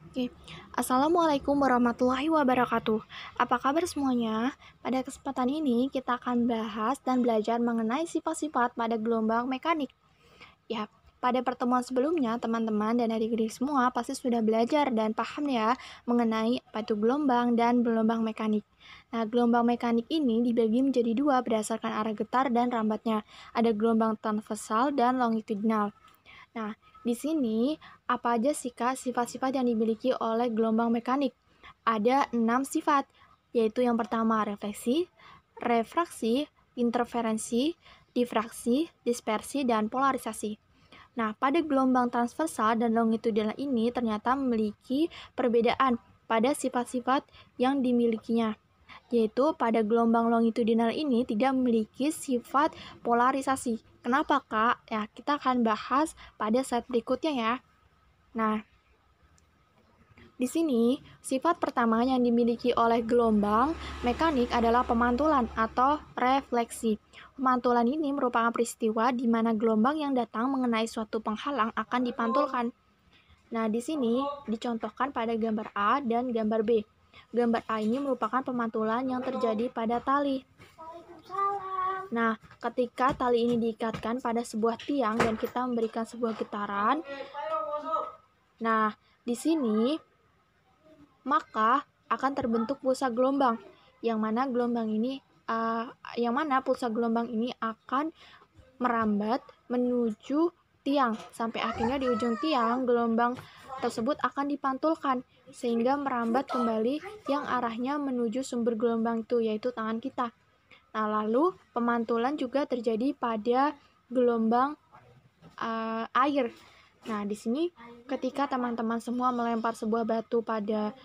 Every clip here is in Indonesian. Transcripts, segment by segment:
Oke, Assalamualaikum warahmatullahi wabarakatuh. Apa kabar semuanya? Pada kesempatan ini kita akan bahas dan belajar mengenai sifat-sifat pada gelombang mekanik. Ya, pada pertemuan sebelumnya teman-teman dan adik-adik semua pasti sudah belajar dan paham ya mengenai apa itu gelombang dan gelombang mekanik. Nah, gelombang mekanik ini dibagi menjadi dua berdasarkan arah getar dan rambatnya. Ada gelombang transversal dan longitudinal. Nah, di sini apa aja sih Kak sifat-sifat yang dimiliki oleh gelombang mekanik? Ada 6 sifat, yaitu yang pertama refleksi, refraksi, interferensi, difraksi, dispersi, dan polarisasi. Nah, pada gelombang transversal dan longitudinal ini ternyata memiliki perbedaan pada sifat-sifat yang dimilikinya, yaitu pada gelombang longitudinal ini tidak memiliki sifat polarisasi. Kenapa, Kak? Ya, kita akan bahas pada slide berikutnya ya. Nah, di sini, sifat pertama yang dimiliki oleh gelombang mekanik adalah pemantulan atau refleksi. Pemantulan ini merupakan peristiwa di mana gelombang yang datang mengenai suatu penghalang akan dipantulkan. Nah, di sini dicontohkan pada gambar A dan gambar B. Gambar A ini merupakan pemantulan yang terjadi pada tali. Nah, ketika tali ini diikatkan pada sebuah tiang dan kita memberikan sebuah getaran, nah, di sini maka akan terbentuk pulsa gelombang, yang mana pulsa gelombang ini akan merambat menuju tiang sampai akhirnya di ujung tiang gelombang tersebut akan dipantulkan sehingga merambat kembali yang arahnya menuju sumber gelombang itu, yaitu tangan kita. Nah, lalu pemantulan juga terjadi pada gelombang air. Nah, di sini ketika teman-teman semua melempar sebuah batu pada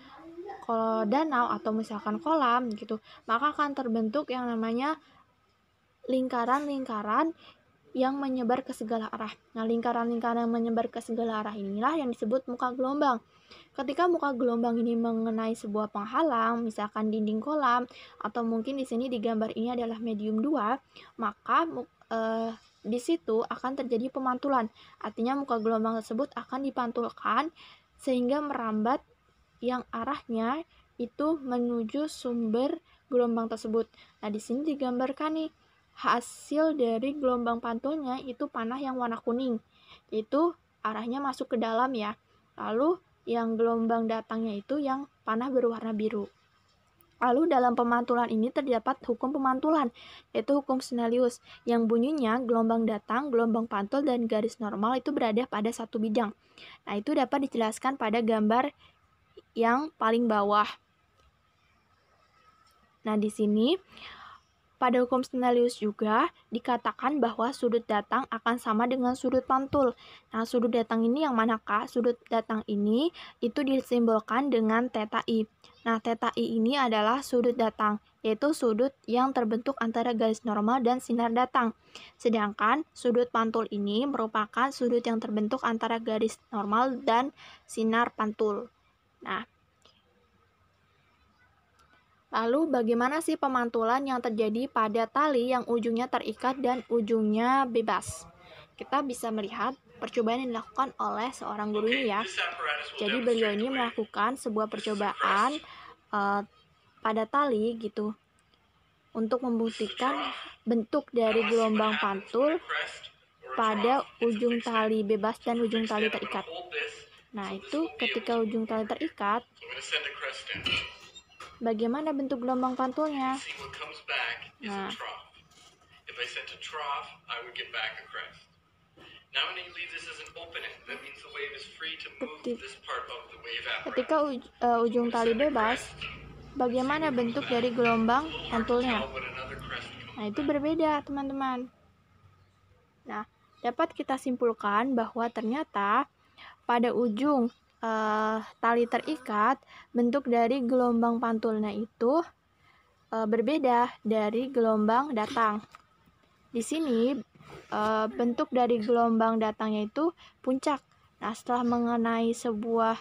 danau atau misalkan kolam gitu, maka akan terbentuk yang namanya lingkaran-lingkaran yang menyebar ke segala arah. Nah, lingkaran-lingkaran yang menyebar ke segala arah inilah yang disebut muka gelombang. Ketika muka gelombang ini mengenai sebuah penghalang, misalkan dinding kolam, atau mungkin di sini di gambar ini adalah medium 2, maka di situ akan terjadi pemantulan. Artinya muka gelombang tersebut akan dipantulkan sehingga merambat yang arahnya itu menuju sumber gelombang tersebut. Nah, di sini digambarkan nih hasil dari gelombang pantulnya itu panah yang warna kuning. Itu arahnya masuk ke dalam ya. Lalu yang gelombang datangnya itu yang panah berwarna biru. Lalu dalam pemantulan ini terdapat hukum pemantulan, yaitu hukum Snellius, yang bunyinya gelombang datang, gelombang pantul, dan garis normal itu berada pada satu bidang. Nah, itu dapat dijelaskan pada gambar yang paling bawah. Nah, di sini pada hukum Snellius juga dikatakan bahwa sudut datang akan sama dengan sudut pantul. Nah, sudut datang ini yang manakah? Sudut datang ini itu disimbolkan dengan theta i. Nah, theta i ini adalah sudut datang, yaitu sudut yang terbentuk antara garis normal dan sinar datang. Sedangkan sudut pantul ini merupakan sudut yang terbentuk antara garis normal dan sinar pantul. Nah, lalu bagaimana sih pemantulan yang terjadi pada tali yang ujungnya terikat dan ujungnya bebas? Kita bisa melihat percobaan yang dilakukan oleh seorang guru ini ya. Jadi beliau ini melakukan sebuah percobaan pada tali gitu untuk membuktikan bentuk dari gelombang pantul pada ujung tali bebas dan ujung tali terikat. Nah, itu ketika ujung tali terikat, bagaimana bentuk gelombang pantulnya? Nah, ketika ujung tali bebas, bagaimana bentuk dari gelombang pantulnya? Nah, itu berbeda, teman-teman. Nah, dapat kita simpulkan bahwa ternyata pada ujung tali terikat, bentuk dari gelombang pantulnya itu berbeda dari gelombang datang. Di sini bentuk dari gelombang datangnya itu puncak. Nah, setelah mengenai sebuah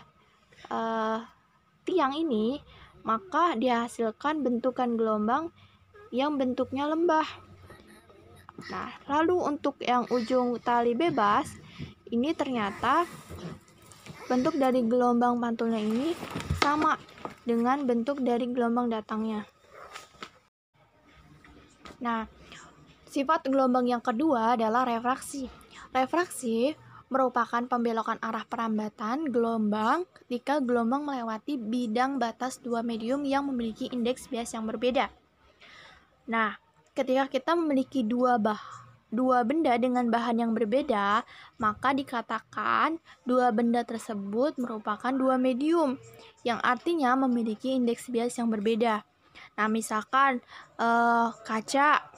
tiang ini, maka dihasilkan bentukan gelombang yang bentuknya lembah. Nah, lalu untuk yang ujung tali bebas, ini ternyata bentuk dari gelombang pantulnya ini sama dengan bentuk dari gelombang datangnya. Nah, sifat gelombang yang kedua adalah refraksi. Refraksi merupakan pembelokan arah perambatan gelombang ketika gelombang melewati bidang batas dua medium yang memiliki indeks bias yang berbeda. Nah, ketika kita memiliki dua benda dengan bahan yang berbeda, maka dikatakan dua benda tersebut merupakan dua medium, yang artinya memiliki indeks bias yang berbeda. Nah, misalkan kaca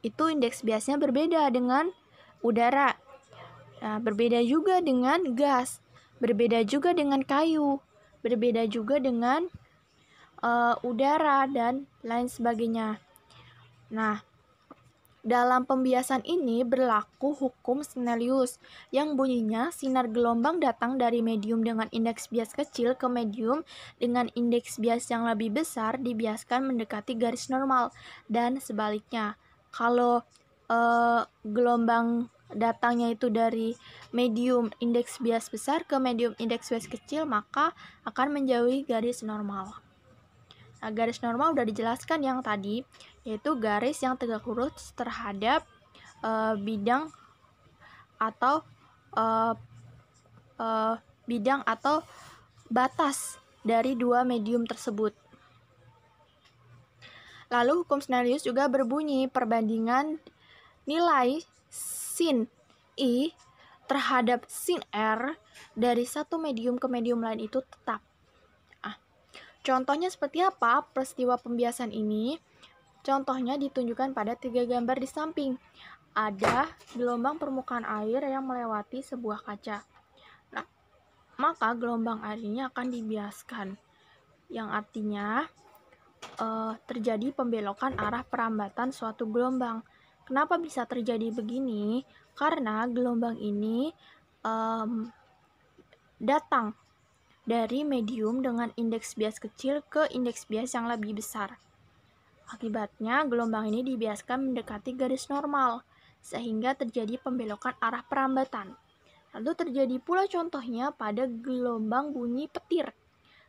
itu indeks biasnya berbeda dengan udara. Nah, berbeda juga dengan gas, berbeda juga dengan kayu, berbeda juga dengan udara, dan lain sebagainya. Nah, dalam pembiasan ini berlaku hukum Snellius yang bunyinya sinar gelombang datang dari medium dengan indeks bias kecil ke medium dengan indeks bias yang lebih besar dibiaskan mendekati garis normal, dan sebaliknya. Kalau gelombang datangnya itu dari medium indeks bias besar ke medium indeks bias kecil, maka akan menjauhi garis normal. Nah, garis normal udah dijelaskan yang tadi, yaitu garis yang tegak lurus terhadap bidang atau batas dari dua medium tersebut. Lalu hukum Snellius juga berbunyi perbandingan nilai sin I terhadap sin R dari satu medium ke medium lain itu tetap. Contohnya seperti apa peristiwa pembiasan ini? Contohnya ditunjukkan pada 3 gambar di samping. Ada gelombang permukaan air yang melewati sebuah kaca. Nah, maka gelombang air ini akan dibiaskan, yang artinya terjadi pembelokan arah perambatan suatu gelombang. Kenapa bisa terjadi begini? Karena gelombang ini datang dari medium dengan indeks bias kecil ke indeks bias yang lebih besar. Akibatnya, gelombang ini dibiaskan mendekati garis normal, sehingga terjadi pembelokan arah perambatan. Lalu terjadi pula contohnya pada gelombang bunyi petir.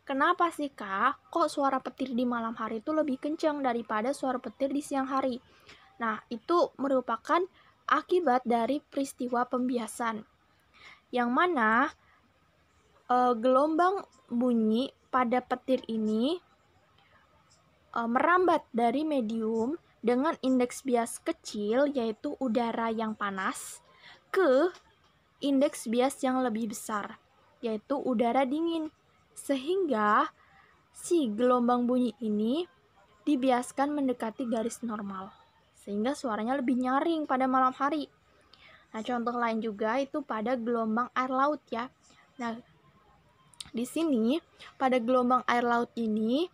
Kenapa sih, Kak? Kok suara petir di malam hari itu lebih kencang daripada suara petir di siang hari? Nah, itu merupakan akibat dari peristiwa pembiasan, yang mana gelombang bunyi pada petir ini merambat dari medium dengan indeks bias kecil, yaitu udara yang panas, ke indeks bias yang lebih besar, yaitu udara dingin, sehingga si gelombang bunyi ini dibiaskan mendekati garis normal, sehingga suaranya lebih nyaring pada malam hari. Nah, contoh lain juga itu pada gelombang air laut ya. Nah, di sini pada gelombang air laut ini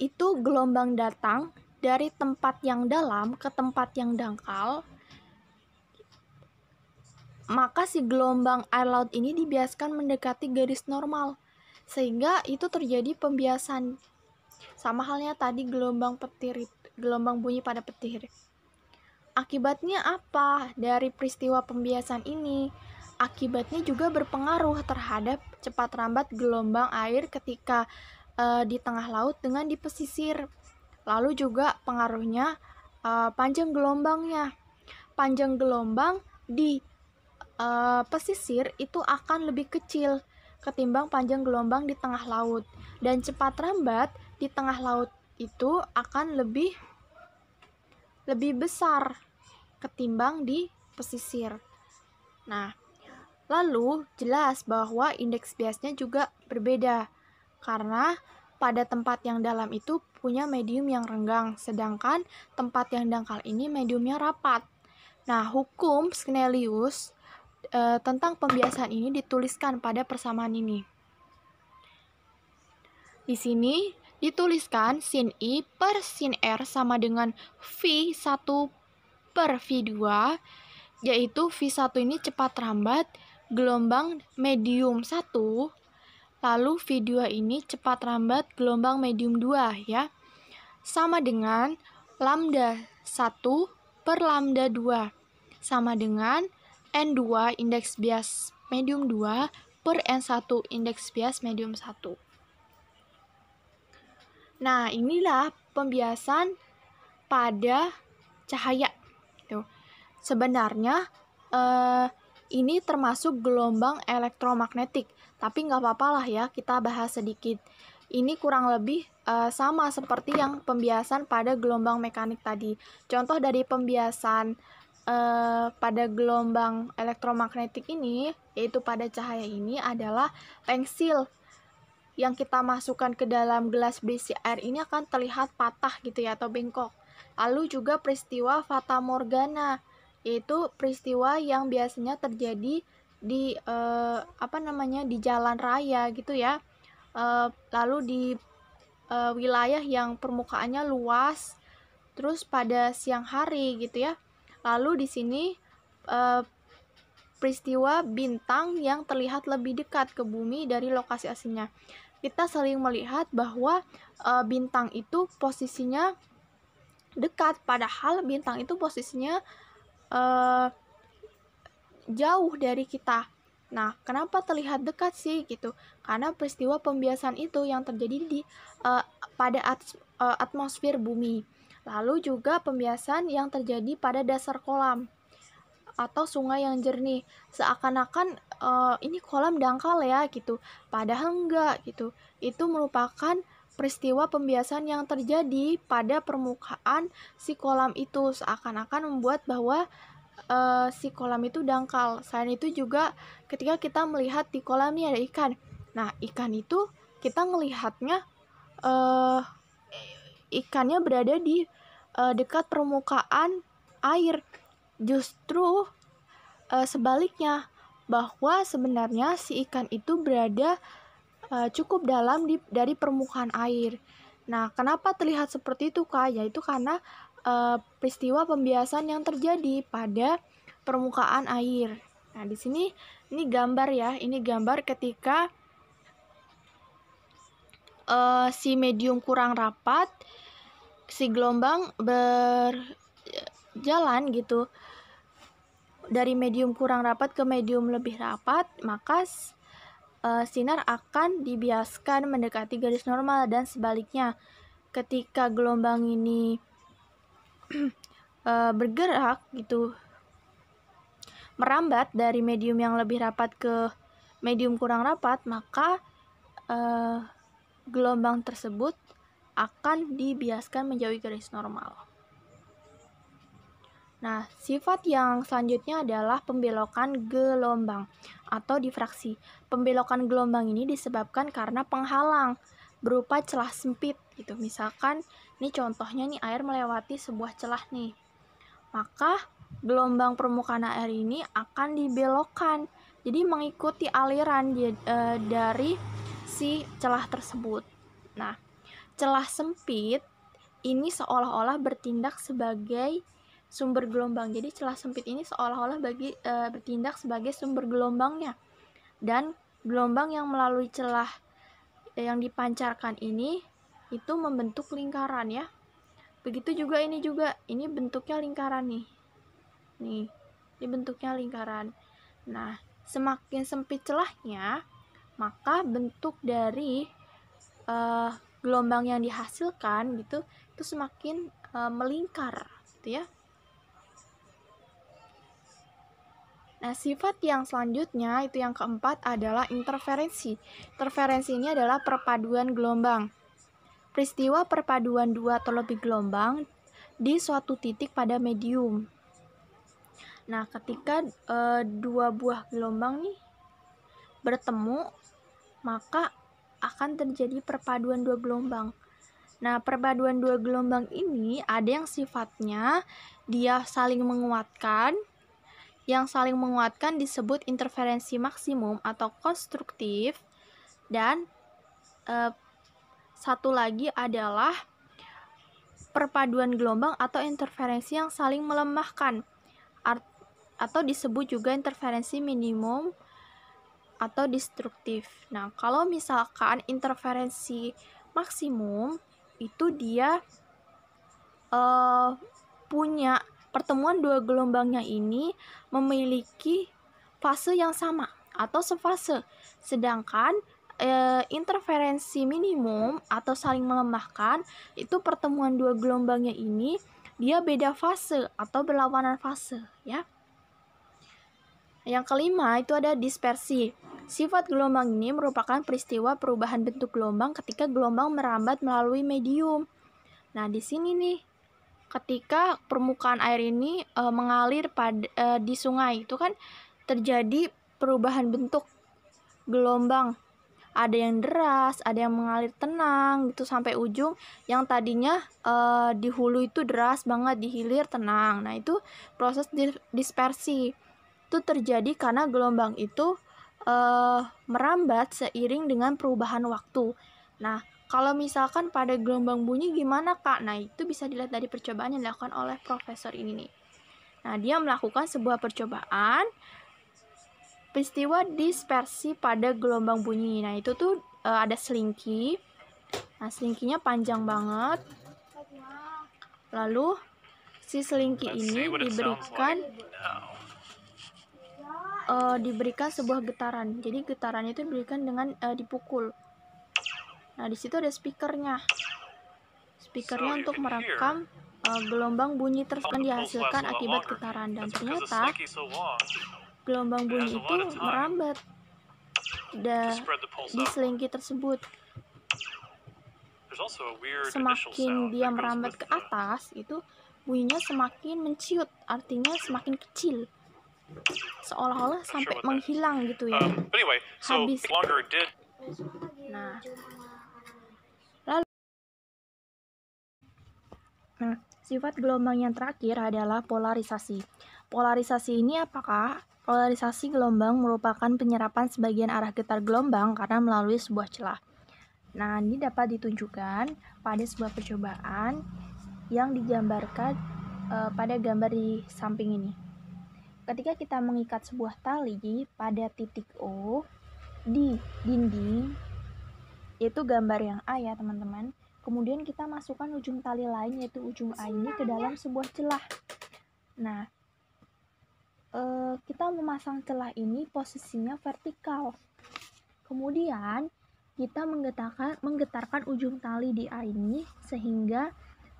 itu gelombang datang dari tempat yang dalam ke tempat yang dangkal, maka si gelombang air laut ini dibiaskan mendekati garis normal, sehingga itu terjadi pembiasan. Sama halnya tadi gelombang bunyi pada petir. Akibatnya apa dari peristiwa pembiasan ini? Akibatnya juga berpengaruh terhadap cepat rambat gelombang air ketika di tengah laut dengan di pesisir. Lalu juga pengaruhnya panjang gelombangnya. Panjang gelombang di pesisir itu akan lebih kecil ketimbang panjang gelombang di tengah laut. Dan cepat rambat di tengah laut itu akan lebih besar ketimbang di pesisir. Nah, lalu jelas bahwa indeks biasnya juga berbeda, karena pada tempat yang dalam itu punya medium yang renggang, sedangkan tempat yang dangkal ini mediumnya rapat. Nah, hukum Snellius tentang pembiasan ini dituliskan pada persamaan ini. Di sini dituliskan sin I per sin R sama dengan V1 per V2, yaitu V1 ini cepat rambat gelombang medium 1, lalu V2 ini cepat rambat gelombang medium 2 ya, sama dengan lambda 1 per lambda 2, sama dengan N2 indeks bias medium 2 per N1 indeks bias medium 1. Nah, inilah pembiasan pada cahaya. Tuh. Sebenarnya ini termasuk gelombang elektromagnetik, tapi nggak apa-apa lah ya, kita bahas sedikit. Ini kurang lebih sama seperti yang pembiasan pada gelombang mekanik tadi. Contoh dari pembiasan pada gelombang elektromagnetik ini, yaitu pada cahaya ini adalah pensil yang kita masukkan ke dalam gelas berisi air ini akan terlihat patah gitu ya, atau bengkok. Lalu juga peristiwa fata morgana, yaitu peristiwa yang biasanya terjadi di di jalan raya gitu ya. Lalu di wilayah yang permukaannya luas, terus pada siang hari gitu ya. Lalu di sini peristiwa bintang yang terlihat lebih dekat ke bumi dari lokasi aslinya. Kita sering melihat bahwa bintang itu posisinya dekat, padahal bintang itu posisinya jauh dari kita. Nah, kenapa terlihat dekat sih gitu? Karena peristiwa pembiasan itu yang terjadi di pada atmosfer bumi. Lalu juga pembiasan yang terjadi pada dasar kolam atau sungai yang jernih, seakan-akan ini kolam dangkal ya gitu, padahal enggak gitu. Itu merupakan peristiwa pembiasan yang terjadi pada permukaan si kolam itu, seakan-akan membuat bahwa si kolam itu dangkal. Selain itu juga ketika kita melihat di kolam ini ada ikan. Nah, ikan itu kita melihatnya ikannya berada di dekat permukaan air. Justru sebaliknya, bahwa sebenarnya si ikan itu berada cukup dalam dari permukaan air. Nah, kenapa terlihat seperti itu, Kak? Yaitu karena peristiwa pembiasan yang terjadi pada permukaan air. Nah, di sini ini gambar ya, ini gambar ketika si medium kurang rapat, si gelombang berjalan gitu dari medium kurang rapat ke medium lebih rapat, maka sinar akan dibiaskan mendekati garis normal, dan sebaliknya ketika gelombang ini bergerak gitu, merambat dari medium yang lebih rapat ke medium kurang rapat, maka gelombang tersebut akan dibiaskan menjauhi garis normal. Nah, sifat yang selanjutnya adalah pembelokan gelombang atau difraksi. Pembelokan gelombang ini disebabkan karena penghalang berupa celah sempit gitu. Misalkan ini contohnya nih, air melewati sebuah celah nih. Maka gelombang permukaan air ini akan dibelokkan. Jadi mengikuti aliran dari si celah tersebut. Nah, celah sempit ini seolah-olah bertindak sebagai sumber gelombang. Jadi celah sempit ini seolah-olah bertindak sebagai sumber gelombangnya. Dan gelombang yang melalui celah yang dipancarkan ini itu membentuk lingkaran ya. Begitu juga, ini bentuknya lingkaran nih. Nih, ini bentuknya lingkaran. Nah, semakin sempit celahnya, maka bentuk dari gelombang yang dihasilkan gitu itu semakin melingkar gitu ya. Nah, sifat yang selanjutnya, itu yang keempat, adalah interferensi. Interferensi ini adalah perpaduan gelombang. Peristiwa perpaduan dua atau lebih gelombang di suatu titik pada medium. Nah, ketika dua buah gelombang nih bertemu, maka akan terjadi perpaduan dua gelombang. Nah, perpaduan dua gelombang ini ada yang sifatnya dia saling menguatkan. Yang saling menguatkan disebut interferensi maksimum atau konstruktif, dan satu lagi adalah perpaduan gelombang atau interferensi yang saling melemahkan, atau disebut juga interferensi minimum atau destruktif. Nah, kalau misalkan interferensi maksimum itu dia punya pertemuan dua gelombangnya ini memiliki fase yang sama atau sefase. Sedangkan interferensi minimum atau saling melemahkan itu pertemuan dua gelombangnya ini dia beda fase atau berlawanan fase ya. Yang kelima itu ada dispersi. Sifat gelombang ini merupakan peristiwa perubahan bentuk gelombang ketika gelombang merambat melalui medium. Nah, di sini nih ketika permukaan air ini mengalir di sungai itu kan terjadi perubahan bentuk gelombang. Ada yang deras, ada yang mengalir tenang gitu sampai ujung, yang tadinya di hulu itu deras banget, di hilir tenang. Nah, itu proses dispersi. Itu terjadi karena gelombang itu merambat seiring dengan perubahan waktu. Nah, kalau misalkan pada gelombang bunyi gimana, Kak? Nah, itu bisa dilihat dari percobaan yang dilakukan oleh profesor ini nih. Nah, dia melakukan sebuah percobaan peristiwa dispersi pada gelombang bunyi. Nah, itu tuh ada selingki. Nah, selingkinya panjang banget. Lalu si selingki ini diberikan sebuah getaran. Jadi getarannya itu diberikan dengan dipukul. Nah, di situ ada speakernya. Speakernya untuk merekam gelombang bunyi tersebut dihasilkan akibat getaran, dan ternyata gelombang bunyi itu merambat di selingki tersebut. Semakin dia merambat ke atas, itu bunyinya semakin menciut, artinya semakin kecil, seolah-olah sampai menghilang gitu ya. Habis. Nah, sifat gelombang yang terakhir adalah polarisasi. Polarisasi ini apakah? Polarisasi gelombang merupakan penyerapan sebagian arah getar gelombang karena melalui sebuah celah. Nah, ini dapat ditunjukkan pada sebuah percobaan yang digambarkan pada gambar di samping ini. Ketika kita mengikat sebuah tali pada titik O di dinding, yaitu gambar yang A ya teman-teman. Kemudian kita masukkan ujung tali lain, yaitu ujung A ini, ke dalam sebuah celah. Nah, kita memasang celah ini posisinya vertikal. Kemudian kita menggetarkan ujung tali di A ini sehingga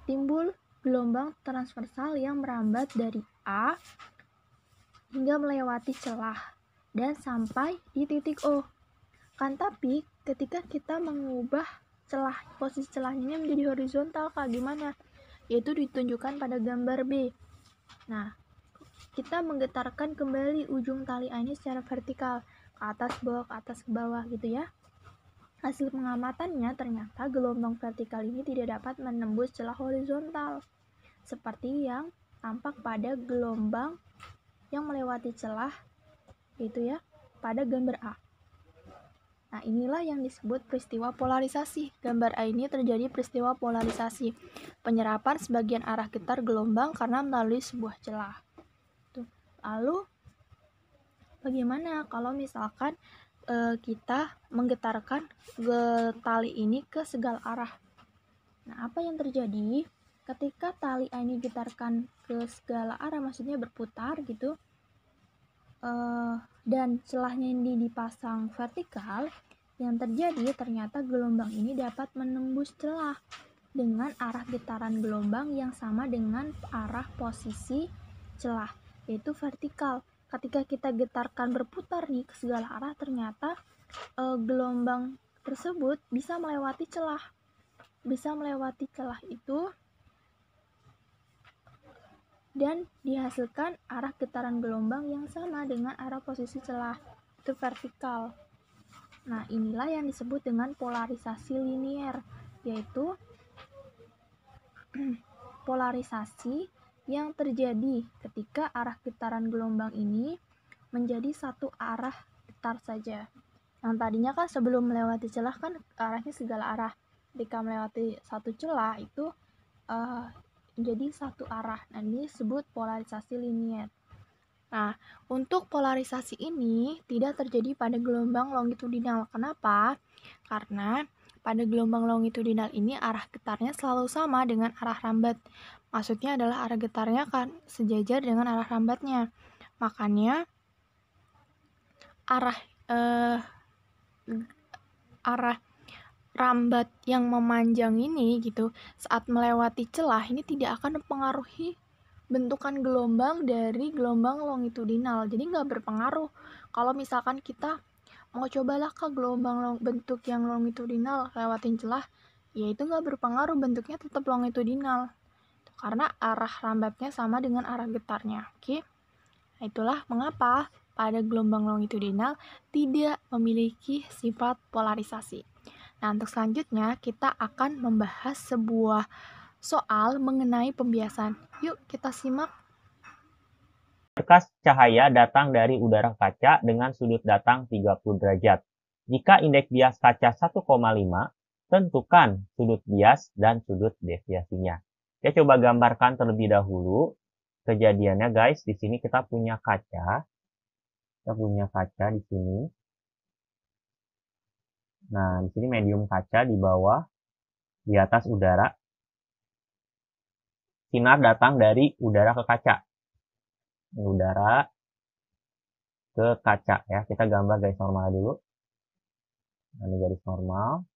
timbul gelombang transversal yang merambat dari A hingga melewati celah dan sampai di titik O. Kan tapi ketika kita mengubah posisi celahnya menjadi horizontal, Kak, gimana? Yaitu ditunjukkan pada gambar B. Nah, kita menggetarkan kembali ujung tali A ini secara vertikal, ke atas ke bawah gitu ya. Hasil pengamatannya ternyata gelombang vertikal ini tidak dapat menembus celah horizontal, seperti yang tampak pada gelombang yang melewati celah gitu ya, pada gambar A. Nah, inilah yang disebut peristiwa polarisasi. Gambar A ini terjadi peristiwa polarisasi, penyerapan sebagian arah getar gelombang karena melalui sebuah celah. Lalu bagaimana kalau misalkan kita menggetarkan tali ini ke segala arah? Nah, apa yang terjadi ketika tali ini digetarkan ke segala arah, maksudnya berputar gitu, dan celahnya ini dipasang vertikal, yang terjadi ternyata gelombang ini dapat menembus celah dengan arah getaran gelombang yang sama dengan arah posisi celah, yaitu vertikal. Ketika kita getarkan berputar nih ke segala arah, ternyata gelombang tersebut bisa melewati celah. Itu dan dihasilkan arah getaran gelombang yang sama dengan arah posisi celah, itu vertikal. Nah, inilah yang disebut dengan polarisasi linier, yaitu polarisasi yang terjadi ketika arah getaran gelombang ini menjadi satu arah getar saja. Yang tadinya kan sebelum melewati celah kan arahnya segala arah. Ketika melewati satu celah itu menjadi satu arah. Nah, ini disebut polarisasi linier. Nah, untuk polarisasi ini tidak terjadi pada gelombang longitudinal. Kenapa? Karena pada gelombang longitudinal ini arah getarnya selalu sama dengan arah rambat. Maksudnya adalah arah getarnya kan sejajar dengan arah rambatnya. Makanya arah eh, arah rambat yang memanjang ini gitu saat melewati celah ini tidak akan mempengaruhi bentukan gelombang dari gelombang longitudinal. Jadi nggak berpengaruh. Kalau misalkan kita mau cobalah ke gelombang bentuk yang longitudinal lewatin celah, ya itu nggak berpengaruh, bentuknya tetap longitudinal. Karena arah rambatnya sama dengan arah getarnya. Oke? Nah, itulah mengapa pada gelombang longitudinal tidak memiliki sifat polarisasi. Nah, untuk selanjutnya kita akan membahas sebuah soal mengenai pembiasan. Yuk kita simak. Berkas cahaya datang dari udara kaca dengan sudut datang 30 derajat. Jika indeks bias kaca 1,5, tentukan sudut bias dan sudut deviasinya. Saya coba gambarkan terlebih dahulu kejadiannya guys. Di sini kita punya kaca. Kita punya kaca di sini. Nah, di sini medium kaca di bawah, di atas udara. Sinar datang dari udara ke kaca. Udara ke kaca ya. Kita gambar garis normal dulu. Nah, ini garis normal.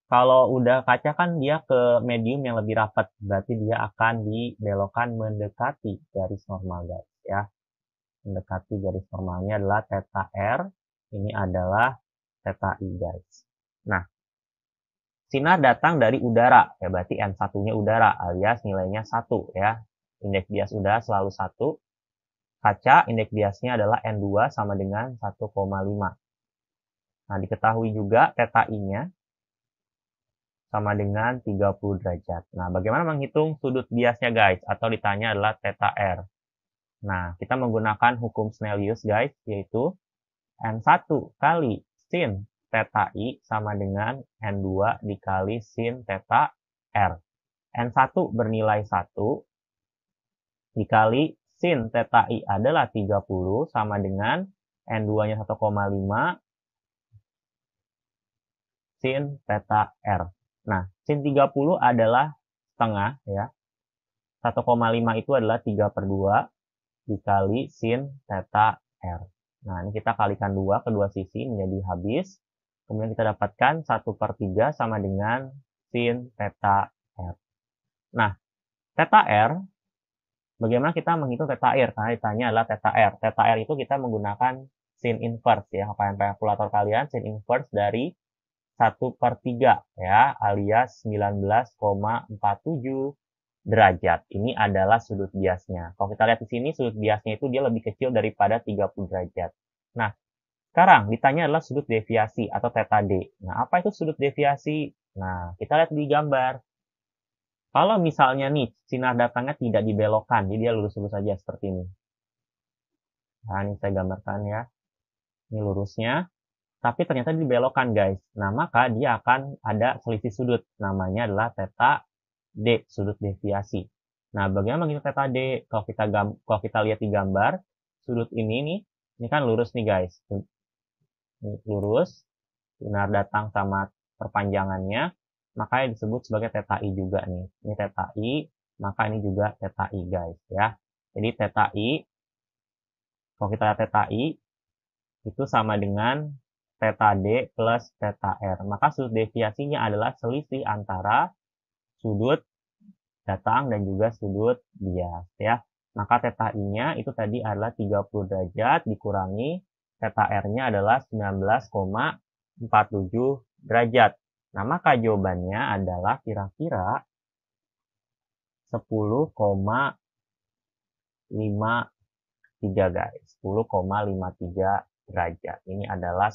Kalau udah kaca kan dia ke medium yang lebih rapat, berarti dia akan dibelokkan mendekati garis normal guys ya. Mendekati garis normalnya adalah theta R, ini adalah theta I guys. Nah, sinar datang dari udara, ya berarti N1-nya udara alias nilainya 1 ya. Indeks bias udara selalu 1. Kaca indeks biasnya adalah N2 sama dengan 1,5. Nah, diketahui juga theta I-nya sama dengan 30 derajat. Nah, bagaimana menghitung sudut biasnya guys? Atau ditanya adalah theta R. Nah, kita menggunakan hukum Snellius guys, yaitu N1 kali sin theta I sama dengan N2 dikali sin theta R. N1 bernilai 1 dikali sin theta I adalah 30 sama dengan N2-nya 1,5 sin theta R. Nah, sin 30 adalah setengah ya. 1,5 itu adalah 3/2 dikali sin theta R. Nah, ini kita kalikan 2 kedua sisi menjadi habis. Kemudian kita dapatkan 1/3 sama dengan sin theta R. Nah, theta R, bagaimana kita menghitung theta R? Karena ditanya adalah theta R. Theta R itu kita menggunakan sin inverse ya. Apa yang kalkulator kalian, sin inverse dari 1/3 ya, alias 19,47 derajat. Ini adalah sudut biasnya. Kalau kita lihat di sini, sudut biasnya itu dia lebih kecil daripada 30 derajat. Nah, sekarang ditanya adalah sudut deviasi atau theta D. Nah, apa itu sudut deviasi? Nah, kita lihat di gambar. Kalau misalnya nih, sinar datangnya tidak dibelokkan, jadi dia lurus-lurus saja seperti ini. Nah, ini saya gambarkan ya. Ini lurusnya. Tapi ternyata dibelokkan guys. Nah, maka dia akan ada selisih sudut. Namanya adalah theta D, sudut deviasi. Nah, bagaimana menghitung theta D? Kalau kita lihat di gambar, sudut ini kan lurus nih guys. Ini lurus, sinar datang sama perpanjangannya, makanya disebut sebagai theta I juga nih. Ini theta I, maka ini juga theta I guys ya. Jadi theta I, kalau kita lihat theta I, itu sama dengan theta D plus theta R. Maka sudut deviasinya adalah selisih antara sudut datang dan juga sudut bias ya. Maka theta I-nya itu tadi adalah 30 derajat dikurangi theta R-nya adalah 19,47 derajat. Nah, maka jawabannya adalah kira-kira 10,53 guys. 10,53 derajat. Ini adalah